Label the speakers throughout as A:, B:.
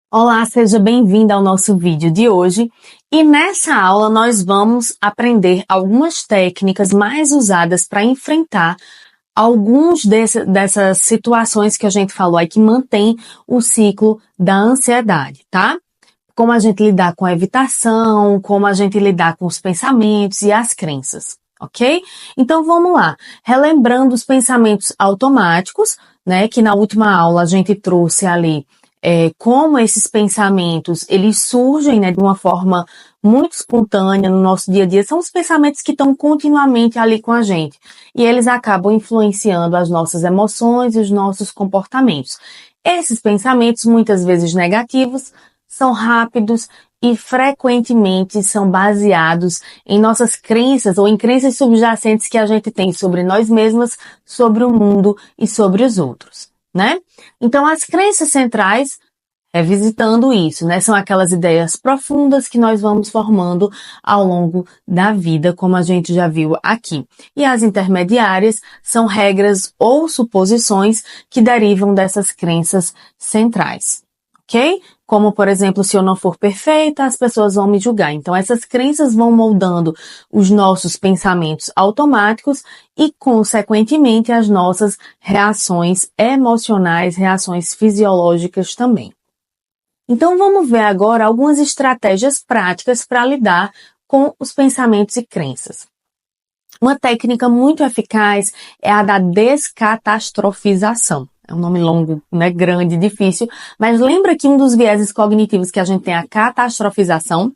A: Olá, seja bem-vinda ao nosso vídeo de hoje. E nessa aula nós vamos aprender algumas técnicas mais usadas para enfrentar dessas situações que a gente falou aí que mantém o ciclo da ansiedade, tá? Como a gente lidar com a evitação, como a gente lidar com os pensamentos e as crenças, ok? Então vamos lá. Relembrando os pensamentos automáticos, né? Que na última aula a gente trouxe ali como esses pensamentos, eles surgem, né, de uma forma muito espontânea no nosso dia a dia, são os pensamentos que estão continuamente ali com a gente. E eles acabam influenciando as nossas emoções e os nossos comportamentos. Esses pensamentos, muitas vezes negativos, são rápidos e frequentemente são baseados em nossas crenças ou em crenças subjacentes que a gente tem sobre nós mesmas, sobre o mundo e sobre os outros, né? Então, as crenças centrais, revisitando isso, né? São aquelas ideias profundas que nós vamos formando ao longo da vida, como a gente já viu aqui. E as intermediárias são regras ou suposições que derivam dessas crenças centrais, ok? Como, por exemplo, se eu não for perfeita, as pessoas vão me julgar. Então, essas crenças vão moldando os nossos pensamentos automáticos e, consequentemente, as nossas reações emocionais, reações fisiológicas também. Então, vamos ver agora algumas estratégias práticas para lidar com os pensamentos e crenças. Uma técnica muito eficaz é a da descatastrofização. É um nome longo, né, grande, difícil, mas lembra que um dos vieses cognitivos que a gente tem é a catastrofização?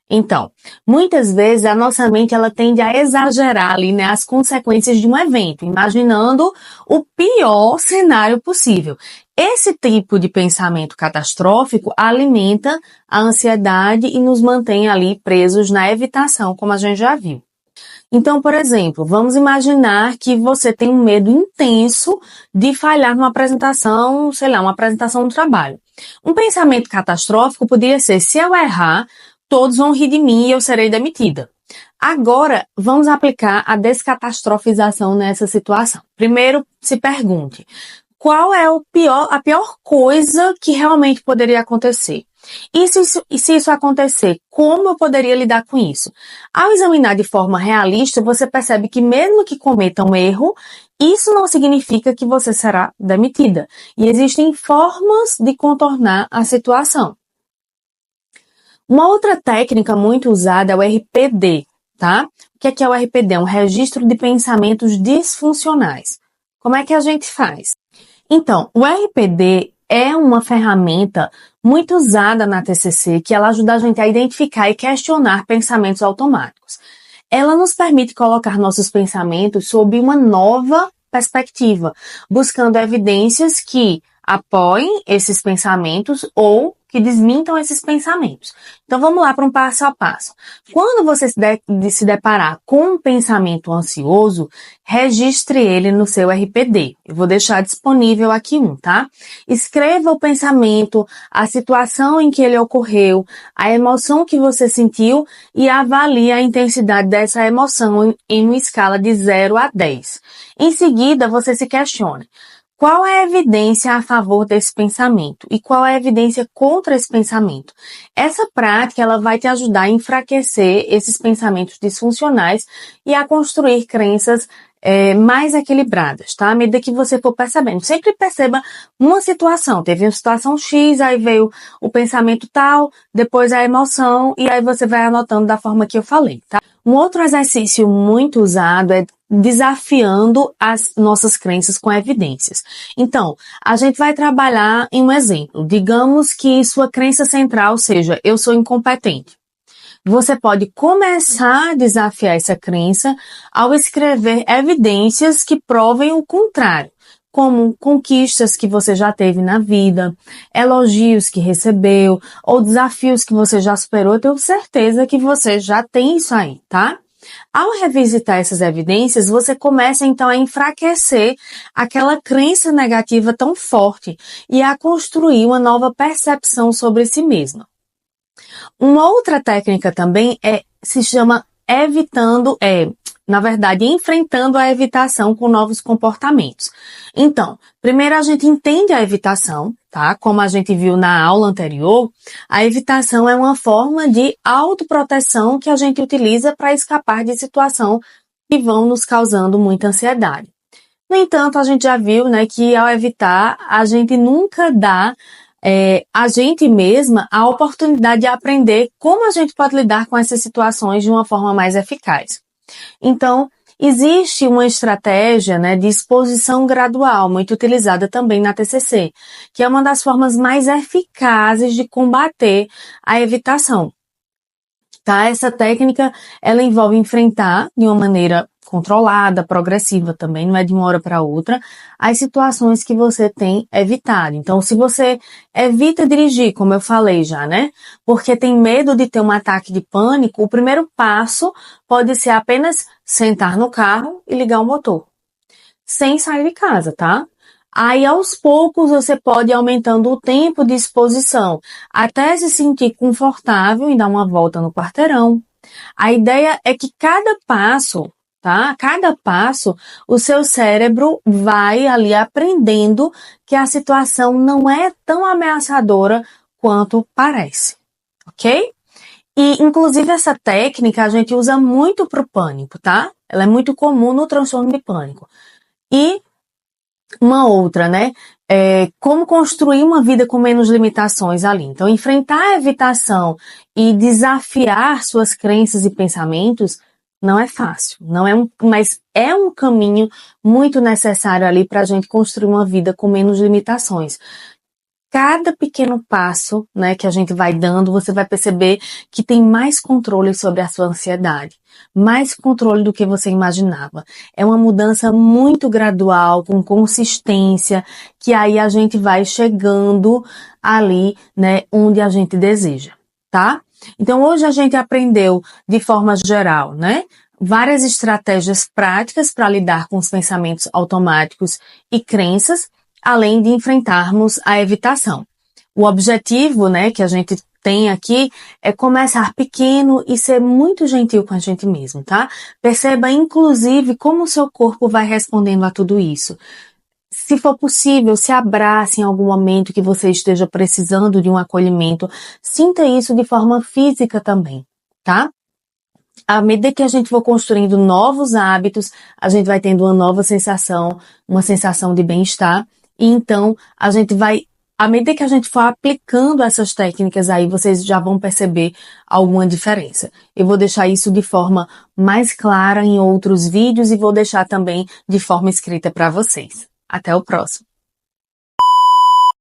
A: Então, muitas vezes a nossa mente ela tende a exagerar ali, né, as consequências de um evento, imaginando o pior cenário possível. Esse tipo de pensamento catastrófico alimenta a ansiedade e nos mantém ali presos na evitação, como a gente já viu. Então, por exemplo, vamos imaginar que você tem um medo intenso de falhar numa apresentação, sei lá, uma apresentação no trabalho. Um pensamento catastrófico poderia ser: se eu errar, todos vão rir de mim e eu serei demitida. Agora, vamos aplicar a descatastrofização nessa situação. Primeiro, se pergunte: qual é a pior coisa que realmente poderia acontecer? E se isso acontecer, como eu poderia lidar com isso? Ao examinar de forma realista, você percebe que mesmo que cometa um erro, isso não significa que você será demitida. E existem formas de contornar a situação. Uma outra técnica muito usada é o RPD, tá? O que é o RPD? É um registro de pensamentos disfuncionais. Como é que a gente faz? Então, o RPD é uma ferramenta muito usada na TCC, que ela ajuda a gente a identificar e questionar pensamentos automáticos. Ela nos permite colocar nossos pensamentos sob uma nova perspectiva, buscando evidências que apoiem esses pensamentos ou que desmintam esses pensamentos. Então vamos lá para um passo a passo. Quando você se deparar com um pensamento ansioso, registre ele no seu RPD. Eu vou deixar disponível aqui tá? Escreva o pensamento, a situação em que ele ocorreu, a emoção que você sentiu e avalie a intensidade dessa emoção em uma escala de 0 a 10. Em seguida, você se questiona: qual é a evidência a favor desse pensamento e qual é a evidência contra esse pensamento? Essa prática ela vai te ajudar a enfraquecer esses pensamentos disfuncionais e a construir crenças mais equilibradas, tá? À medida que você for percebendo. Sempre perceba uma situação. Teve uma situação X, aí veio o pensamento tal, depois a emoção, e aí você vai anotando da forma que eu falei, tá? Um outro exercício muito usado é desafiando as nossas crenças com evidências. Então, a gente vai trabalhar em um exemplo. Digamos que sua crença central seja: eu sou incompetente. Você pode começar a desafiar essa crença ao escrever evidências que provem o contrário, como conquistas que você já teve na vida, elogios que recebeu, ou desafios que você já superou. Eu tenho certeza que você já tem isso aí, tá? Ao revisitar essas evidências, você começa então a enfraquecer aquela crença negativa tão forte e a construir uma nova percepção sobre si mesma. Uma outra técnica também se chama na verdade, enfrentando a evitação com novos comportamentos. Então, primeiro a gente entende a evitação, tá? Como a gente viu na aula anterior, a evitação é uma forma de autoproteção que a gente utiliza para escapar de situação que vão nos causando muita ansiedade. No entanto, a gente já viu, né, que ao evitar, a gente nunca dá a gente mesma a oportunidade de aprender como a gente pode lidar com essas situações de uma forma mais eficaz. Então, existe uma estratégia, né, de exposição gradual, muito utilizada também na TCC, que é uma das formas mais eficazes de combater a evitação. Tá? Essa técnica, ela envolve enfrentar de uma maneira controlada, progressiva também, não é de uma hora para outra, as situações que você tem evitado. Então, se você evita dirigir, como eu falei já, né? Porque tem medo de ter um ataque de pânico, o primeiro passo pode ser apenas sentar no carro e ligar o motor, sem sair de casa, tá? Aí, aos poucos, você pode ir aumentando o tempo de exposição, até se sentir confortável em dar uma volta no quarteirão. A ideia é que cada passo, tá? Cada passo, o seu cérebro vai ali aprendendo que a situação não é tão ameaçadora quanto parece, ok? E, inclusive, essa técnica a gente usa muito para o pânico, tá? Ela é muito comum no transtorno de pânico. E uma outra, né? Como construir uma vida com menos limitações ali. Então, enfrentar a evitação e desafiar suas crenças e pensamentos não é fácil, mas é um caminho muito necessário ali para a gente construir uma vida com menos limitações. Cada pequeno passo, né, que a gente vai dando, você vai perceber que tem mais controle sobre a sua ansiedade, mais controle do que você imaginava. É uma mudança muito gradual, com consistência, que aí a gente vai chegando ali, né, onde a gente deseja, tá? Então, hoje a gente aprendeu, de forma geral, né, várias estratégias práticas para lidar com os pensamentos automáticos e crenças, além de enfrentarmos a evitação. O objetivo, né, que a gente tem aqui é começar pequeno e ser muito gentil com a gente mesmo, tá? Perceba, inclusive, como o seu corpo vai respondendo a tudo isso. Se for possível, se abrace em algum momento que você esteja precisando de um acolhimento. Sinta isso de forma física também, tá? À medida que a gente for construindo novos hábitos, a gente vai tendo uma nova sensação, uma sensação de bem-estar. E então, a gente vai, à medida que a gente for aplicando essas técnicas aí, vocês já vão perceber alguma diferença. Eu vou deixar isso de forma mais clara em outros vídeos e vou deixar também de forma escrita para vocês. Até o próximo.